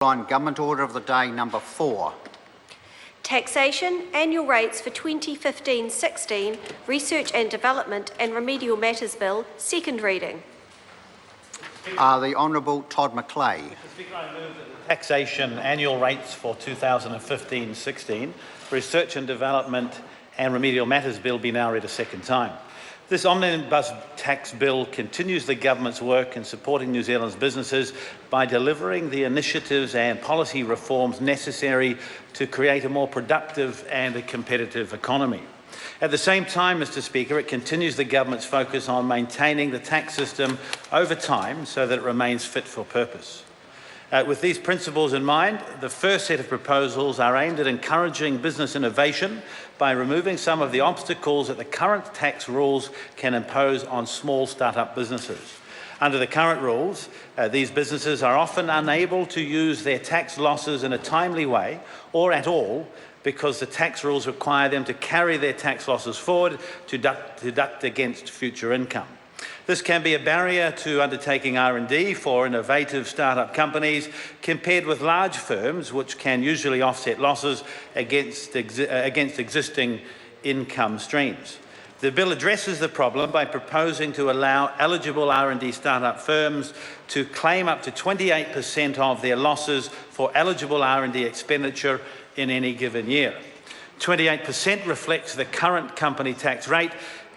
On Government Order of the Day number 4. Taxation, Annual Rates for 2015-16, Research and Development and Remedial Matters Bill, second reading. The Honourable Todd McLeay. Mr. Speaker, I move that the Taxation Annual Rates for 2015-16, Research and Development and Remedial Matters Bill be now read a second time. This omnibus tax bill continues the government's work in supporting New Zealand's businesses by delivering the initiatives and policy reforms necessary to create a more productive and a competitive economy. At the same time, Mr. Speaker, it continues the government's focus on maintaining the tax system over time so that it remains fit for purpose. With these principles in mind, the first set of proposals are aimed at encouraging business innovation by removing some of the obstacles that the current tax rules can impose on small start-up businesses. Under the current rules, these businesses are often unable to use their tax losses in a timely way or at all because the tax rules require them to carry their tax losses forward to deduct against future income. This can be a barrier to undertaking R&D for innovative start-up companies compared with large firms which can usually offset losses against existing income streams. The bill addresses the problem by proposing to allow eligible R&D start-up firms to claim up to 28% of their losses for eligible R&D expenditure in any given year. 28% reflects the current company tax rate,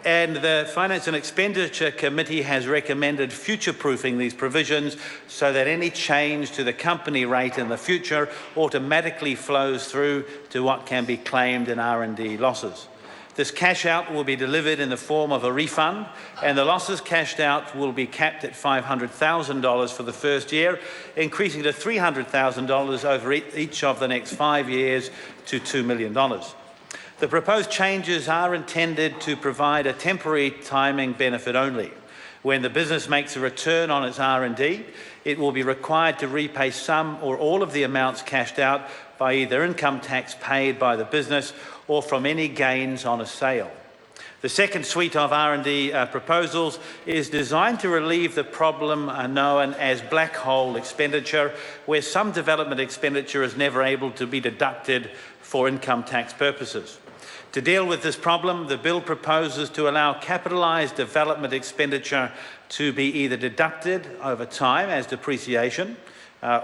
and the Finance and Expenditure Committee has recommended future-proofing these provisions so that any change to the company rate in the future automatically flows through to what can be claimed in R&D losses. This cash out will be delivered in the form of a refund, and the losses cashed out will be capped at $500,000 for the first year, increasing to $300,000 over each of the next 5 years to $2 million. The proposed changes are intended to provide a temporary timing benefit only. When the business makes a return on its R&D, it will be required to repay some or all of the amounts cashed out by either income tax paid by the business or from any gains on a sale. The second suite of R&D proposals is designed to relieve the problem known as black hole expenditure, where some development expenditure is never able to be deducted for income tax purposes. To deal with this problem, the bill proposes to allow capitalised development expenditure to be either deducted over time as depreciation,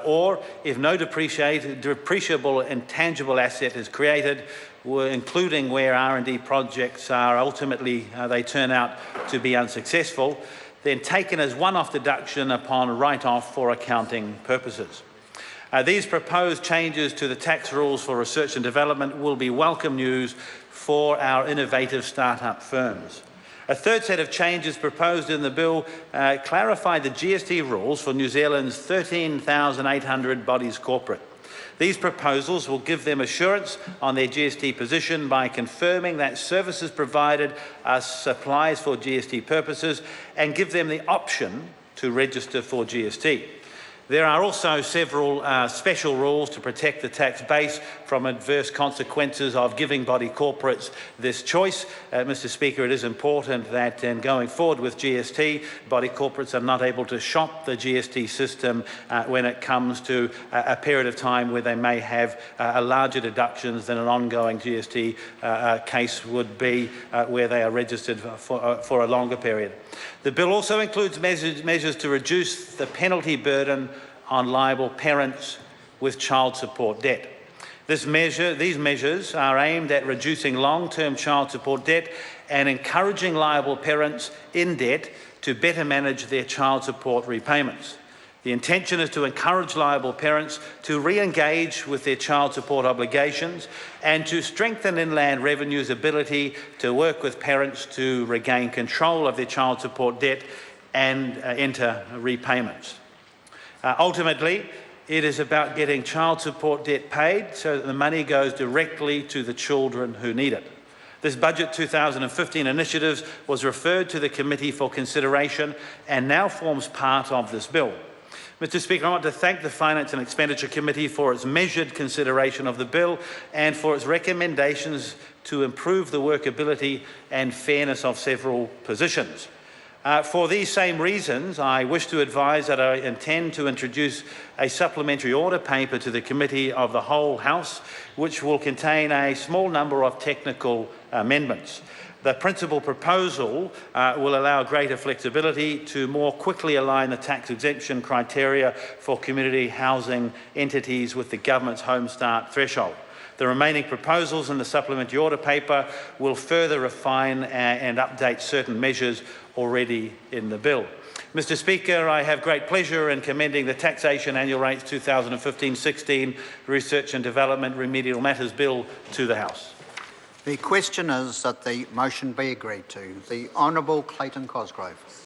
or if no depreciable intangible asset is created, including where R&D projects are ultimately, they turn out to be unsuccessful, then taken as one-off deduction upon write-off for accounting purposes. These proposed changes to the tax rules for research and development will be welcome news for our innovative start-up firms. A third set of changes proposed in the bill clarify the GST rules for New Zealand's 13,800 bodies corporate. These proposals will give them assurance on their GST position by confirming that services provided are supplies for GST purposes and give them the option to register for GST. There are also several special rules to protect the tax base from adverse consequences of giving body corporates this choice. Mr. Speaker, it is important that in going forward with GST, body corporates are not able to shop the GST system when it comes to a period of time where they may have larger deductions than an ongoing GST case would be where they are registered for a longer period. The bill also includes measures to reduce the penalty burden on liable parents with child support debt. These measures are aimed at reducing long-term child support debt and encouraging liable parents in debt to better manage their child support repayments. The intention is to encourage liable parents to re-engage with their child support obligations and to strengthen Inland Revenue's ability to work with parents to regain control of their child support debt and enter repayments. Ultimately, it is about getting child support debt paid so that the money goes directly to the children who need it. This Budget 2015 initiative was referred to the committee for consideration and now forms part of this bill. Mr. Speaker, I want to thank the Finance and Expenditure Committee for its measured consideration of the bill and for its recommendations to improve the workability and fairness of several positions. For these same reasons, I wish to advise that I intend to introduce a supplementary order paper to the Committee of the Whole House, which will contain a small number of technical amendments. The principal proposal will allow greater flexibility to more quickly align the tax exemption criteria for community housing entities with the government's Home Start threshold. The remaining proposals in the supplementary order paper will further refine and update certain measures already in the bill. Mr Speaker, I have great pleasure in commending the Taxation Annual Rates 2015-16 Research and Development Remedial Matters Bill to the House. The question is that the motion be agreed to. The Honourable Clayton Cosgrove.